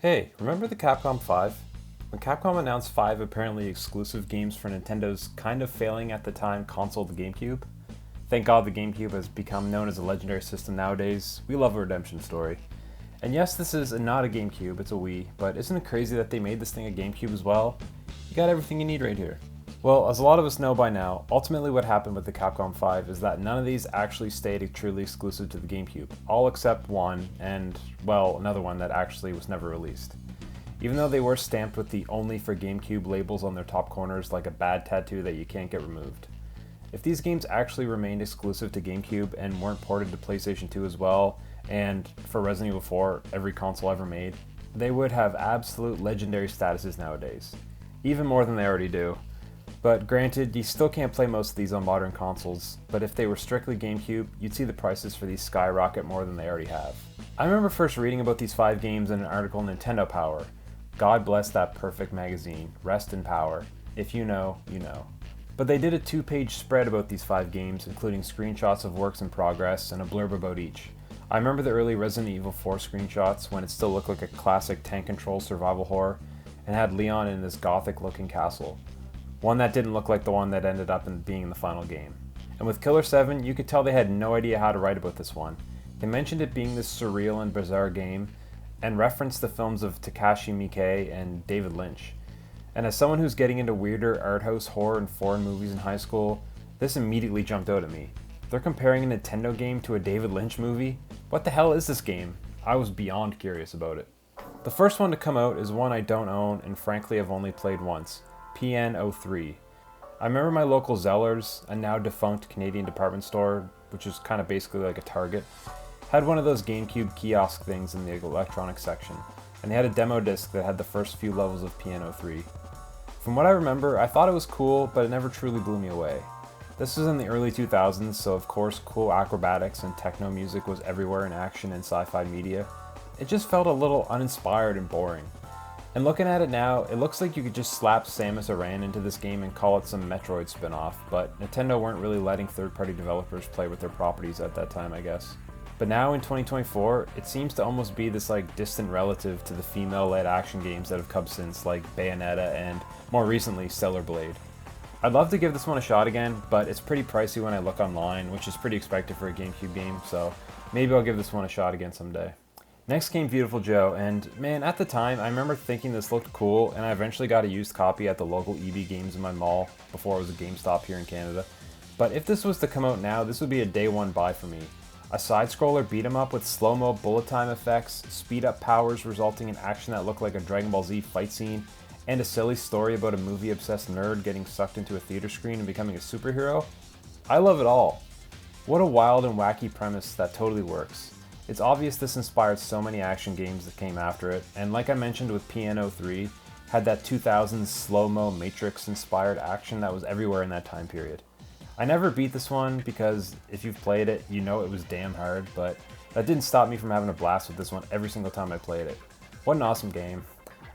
Hey, remember the Capcom 5? When Capcom announced 5 apparently exclusive games for Nintendo's kind of failing at the time console, the Gamecube? Thank God the Gamecube has become known as a legendary system nowadays. We love a redemption story. And yes, this is not a Gamecube, it's a Wii, but isn't it crazy that they made this thing a Gamecube as well? You got everything you need right here. Well, as a lot of us know by now, ultimately what happened with the Capcom 5 is that none of these actually stayed truly exclusive to the GameCube, all except one, and, well, another one that actually was never released. Even though they were stamped with the only for GameCube labels on their top corners like a bad tattoo that you can't get removed. If these games actually remained exclusive to GameCube and weren't ported to PlayStation 2 as well, and for Resident Evil 4, every console ever made, they would have absolute legendary statuses nowadays. Even more than they already do. But granted, you still can't play most of these on modern consoles, but if they were strictly GameCube, you'd see the prices for these skyrocket more than they already have. I remember first reading about these 5 games in an article in Nintendo Power. God bless that perfect magazine. Rest in power. If you know, you know. But they did a 2-page spread about these 5 games, including screenshots of works in progress and a blurb about each. I remember the early Resident Evil 4 screenshots when it still looked like a classic tank control survival horror and had Leon in this gothic looking castle. One that didn't look like the one that ended up being the final game. And with Killer 7, you could tell they had no idea how to write about this one. They mentioned it being this surreal and bizarre game, and referenced the films of Takashi Miike and David Lynch. And as someone who's getting into weirder art house horror and foreign movies in high school, this immediately jumped out at me. They're comparing a Nintendo game to a David Lynch movie? What the hell is this game? I was beyond curious about it. The first one to come out is one I don't own and frankly have only played once. PN03. I remember my local Zellers, a now defunct Canadian department store, which is kind of basically like a Target, had one of those GameCube kiosk things in the electronics section, and they had a demo disc that had the first few levels of PN03. From what I remember, I thought it was cool, but it never truly blew me away. This was in the early 2000s, so of course cool acrobatics and techno music was everywhere in action and sci-fi media. It just felt a little uninspired and boring. And looking at it now, it looks like you could just slap Samus Aran into this game and call it some Metroid spin-off, but Nintendo weren't really letting third-party developers play with their properties at that time, I guess. But now in 2024, it seems to almost be this distant relative to the female-led action games that have come since, like Bayonetta and, more recently, Stellar Blade. I'd love to give this one a shot again, but it's pretty pricey when I look online, which is pretty expected for a GameCube game, so maybe I'll give this one a shot again someday. Next came Viewtiful Joe, and man, at the time, I remember thinking this looked cool, and I eventually got a used copy at the local EB Games in my mall, before it was a GameStop here in Canada. But if this was to come out now, this would be a day one buy for me. A side-scroller beat-em-up with slow-mo bullet time effects, speed-up powers resulting in action that looked like a Dragon Ball Z fight scene, and a silly story about a movie-obsessed nerd getting sucked into a theater screen and becoming a superhero? I love it all. What a wild and wacky premise that totally works. It's obvious this inspired so many action games that came after it, and like I mentioned with PN03, had that 2000s slow-mo Matrix-inspired action that was everywhere in that time period. I never beat this one because if you've played it, you know it was damn hard, but that didn't stop me from having a blast with this one every single time I played it. What an awesome game.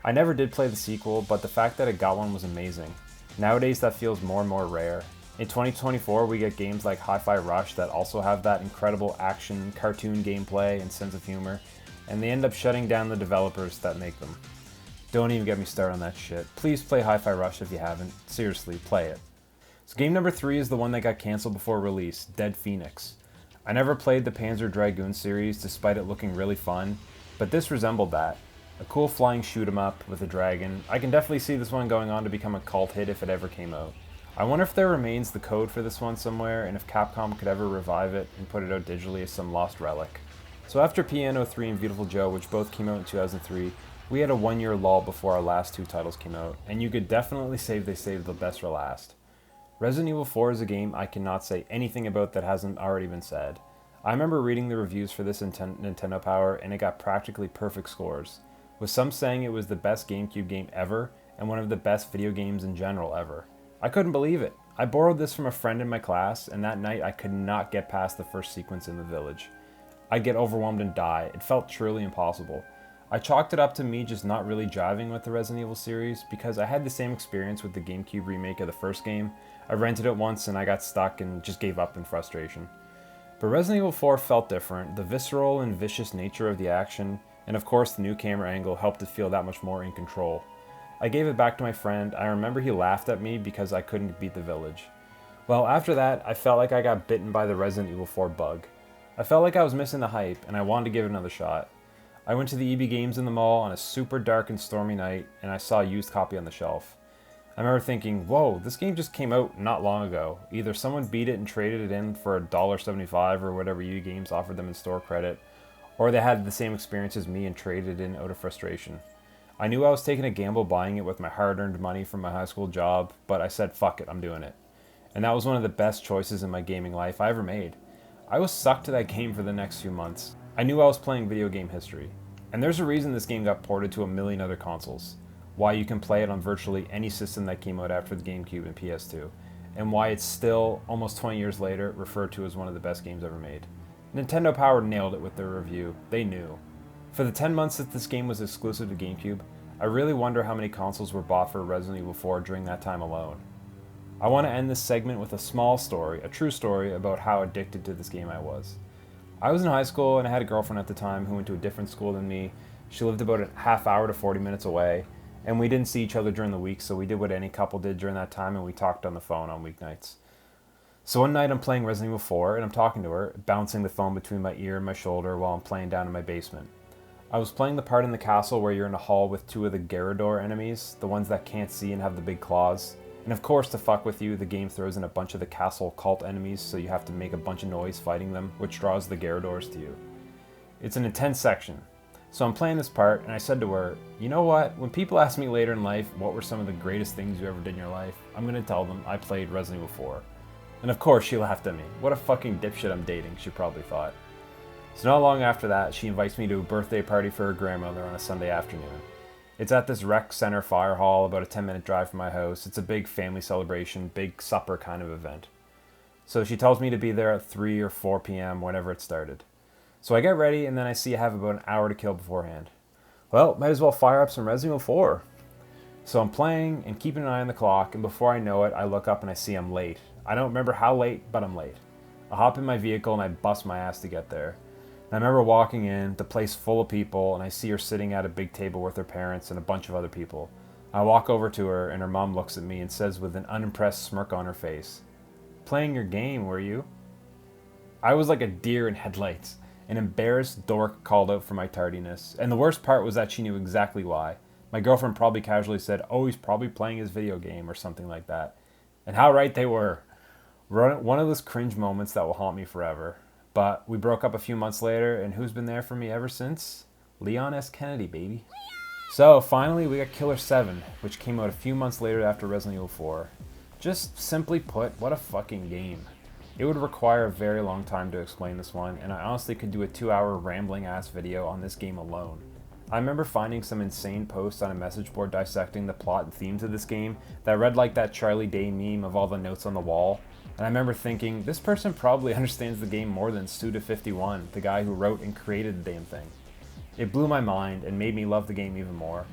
I never did play the sequel, but the fact that it got one was amazing. Nowadays that feels more and more rare. In 2024, we get games like Hi-Fi Rush that also have that incredible action, cartoon gameplay, and sense of humor, and they end up shutting down the developers that make them. Don't even get me started on that shit. Please play Hi-Fi Rush if you haven't. Seriously, play it. So game number 3 is the one that got cancelled before release, Dead Phoenix. I never played the Panzer Dragoon series despite it looking really fun, but this resembled that. A cool flying shoot-em-up with a dragon. I can definitely see this one going on to become a cult hit if it ever came out. I wonder if there remains the code for this one somewhere, and if Capcom could ever revive it and put it out digitally as some lost relic. So after PN03 and Viewtiful Joe, which both came out in 2003, we had a 1-year lull before our last 2 titles came out, and you could definitely say they saved the best for last. Resident Evil 4 is a game I cannot say anything about that hasn't already been said. I remember reading the reviews for this in Nintendo Power, and it got practically perfect scores, with some saying it was the best GameCube game ever, and one of the best video games in general ever. I couldn't believe it. I borrowed this from a friend in my class, and that night I could not get past the first sequence in the village. I'd get overwhelmed and die. It felt truly impossible. I chalked it up to me just not really jiving with the Resident Evil series, because I had the same experience with the GameCube remake of the first game. I rented it once and I got stuck and just gave up in frustration. But Resident Evil 4 felt different. The visceral and vicious nature of the action, and of course the new camera angle helped it feel that much more in control. I gave it back to my friend. I remember he laughed at me because I couldn't beat the village. Well, after that, I felt like I got bitten by the Resident Evil 4 bug. I felt like I was missing the hype, and I wanted to give it another shot. I went to the EB Games in the mall on a super dark and stormy night, and I saw a used copy on the shelf. I remember thinking, whoa, this game just came out not long ago. Either someone beat it and traded it in for $1.75 or whatever EB Games offered them in store credit, or they had the same experience as me and traded it in out of frustration. I knew I was taking a gamble buying it with my hard-earned money from my high school job, but I said, fuck it, I'm doing it. And that was one of the best choices in my gaming life I ever made. I was sucked to that game for the next few months. I knew I was playing video game history. And there's a reason this game got ported to a million other consoles. Why you can play it on virtually any system that came out after the Gamecube and PS2. And why it's still, almost 20 years later, referred to as one of the best games ever made. Nintendo Power nailed it with their review. They knew. For the 10 months that this game was exclusive to GameCube, I really wonder how many consoles were bought for Resident Evil 4 during that time alone. I want to end this segment with a small story, a true story about how addicted to this game I was. I was in high school and I had a girlfriend at the time who went to a different school than me. She lived about a half hour to 40 minutes away, and we didn't see each other during the week, so we did what any couple did during that time, and we talked on the phone on weeknights. So one night I'm playing Resident Evil 4 and I'm talking to her, bouncing the phone between my ear and my shoulder while I'm playing down in my basement. I was playing the part in the castle where you're in a hall with two of the Garrador enemies, the ones that can't see and have the big claws. And of course, to fuck with you, the game throws in a bunch of the castle cult enemies, so you have to make a bunch of noise fighting them, which draws the Garradors to you. It's an intense section. So I'm playing this part, and I said to her, you know what, when people ask me later in life what were some of the greatest things you ever did in your life, I'm going to tell them I played Resident Evil 4. And of course, she laughed at me. What a fucking dipshit I'm dating, she probably thought. So not long after that, she invites me to a birthday party for her grandmother on a Sunday afternoon. It's at this rec center fire hall, about a 10-minute drive from my house. It's a big family celebration, big supper kind of event. So she tells me to be there at 3 or 4 p.m. whenever it started. So I get ready, and then I see I have about an hour to kill beforehand. Well, might as well fire up some Resident Evil 4. So I'm playing and keeping an eye on the clock, and before I know it, I look up and I see I'm late. I don't remember how late, but I'm late. I hop in my vehicle and I bust my ass to get there. I remember walking in, the place full of people, and I see her sitting at a big table with her parents and a bunch of other people. I walk over to her, and her mom looks at me and says with an unimpressed smirk on her face, "Playing your game, were you?" I was like a deer in headlights. An embarrassed dork called out for my tardiness, and the worst part was that she knew exactly why. My girlfriend probably casually said, "Oh, he's probably playing his video game," or something like that. And how right they were. One of those cringe moments that will haunt me forever. But we broke up a few months later, and who's been there for me ever since? Leon S. Kennedy, baby. So, finally, we got Killer 7, which came out a few months later after Resident Evil 4. Just simply put, what a fucking game. It would require a very long time to explain this one, and I honestly could do a 2-hour rambling-ass video on this game alone. I remember finding some insane posts on a message board dissecting the plot and themes of this game that read like that Charlie Day meme of all the notes on the wall. And I remember thinking, this person probably understands the game more than Suda51, the guy who wrote and created the damn thing. It blew my mind and made me love the game even more.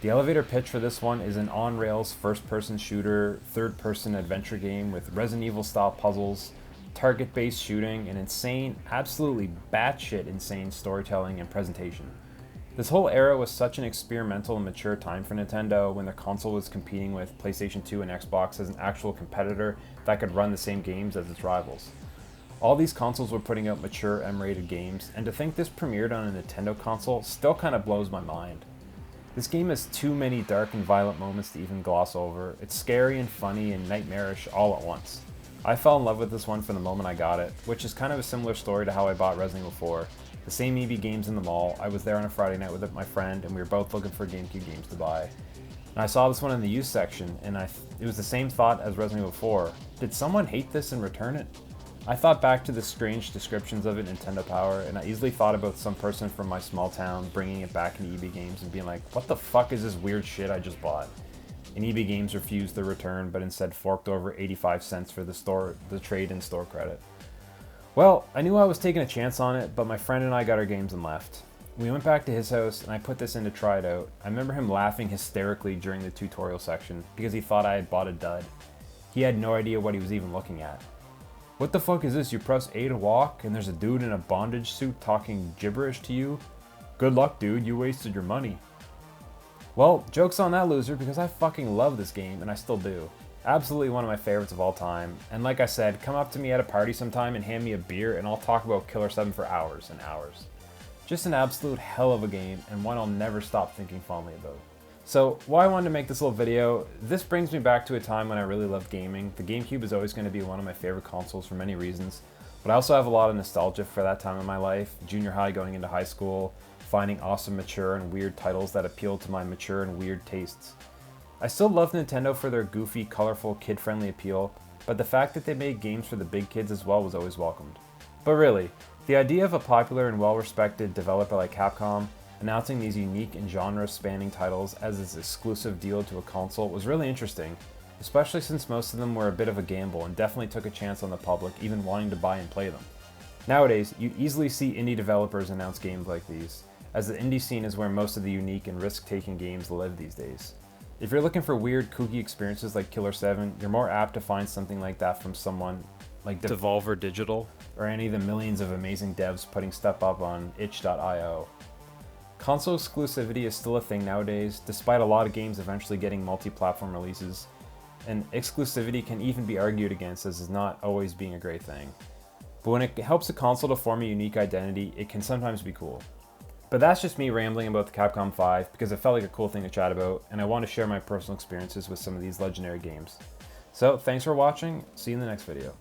The elevator pitch for this one is an on-rails first-person shooter, third-person adventure game with Resident Evil-style puzzles, target-based shooting, and insane, absolutely batshit insane storytelling and presentation. This whole era was such an experimental and mature time for Nintendo when their console was competing with PlayStation 2 and Xbox as an actual competitor that could run the same games as its rivals. All these consoles were putting out mature M-rated games, and to think this premiered on a Nintendo console still kind of blows my mind. This game has too many dark and violent moments to even gloss over. It's scary and funny and nightmarish all at once. I fell in love with this one from the moment I got it, which is kind of a similar story to how I bought Resident Evil 4. The same EB Games in the mall. I was there on a Friday night with my friend, and we were both looking for GameCube games to buy. And I saw this one in the used section, and it was the same thought as Resident Evil 4. Did someone hate this and return it? I thought back to the strange descriptions of it in Nintendo Power, and I easily thought about some person from my small town bringing it back into EB Games and being like, what the fuck is this weird shit I just bought? And EB Games refused the return, but instead forked over 85 cents for the trade and store credit. Well, I knew I was taking a chance on it, but my friend and I got our games and left. We went back to his house, and I put this in to try it out. I remember him laughing hysterically during the tutorial section, because he thought I had bought a dud. He had no idea what he was even looking at. What the fuck is this? You press A to walk, and there's a dude in a bondage suit talking gibberish to you? Good luck, dude, you wasted your money. Well, joke's on that loser, because I fucking love this game, and I still do. Absolutely one of my favorites of all time, and like I said, come up to me at a party sometime and hand me a beer and I'll talk about Killer 7 for hours and hours. Just an absolute hell of a game, and one I'll never stop thinking fondly about. So, why I wanted to make this little video, this brings me back to a time when I really loved gaming. The Gamecube is always going to be one of my favorite consoles for many reasons, but I also have a lot of nostalgia for that time in my life, junior high going into high school, finding awesome, mature, and weird titles that appealed to my mature and weird tastes. I still love Nintendo for their goofy, colorful, kid-friendly appeal, but the fact that they made games for the big kids as well was always welcomed. But really, the idea of a popular and well-respected developer like Capcom announcing these unique and genre-spanning titles as its exclusive deal to a console was really interesting, especially since most of them were a bit of a gamble and definitely took a chance on the public even wanting to buy and play them. Nowadays, you easily see indie developers announce games like these, as the indie scene is where most of the unique and risk-taking games live these days. If you're looking for weird, kooky experiences like Killer 7, you're more apt to find something like that from someone like Devolver Digital, or any of the millions of amazing devs putting stuff up on itch.io. Console exclusivity is still a thing nowadays, despite a lot of games eventually getting multi-platform releases, and exclusivity can even be argued against as is not always being a great thing. But when it helps a console to form a unique identity, it can sometimes be cool. But that's just me rambling about the Capcom 5 because it felt like a cool thing to chat about, and I want to share my personal experiences with some of these legendary games. So, thanks for watching, see you in the next video.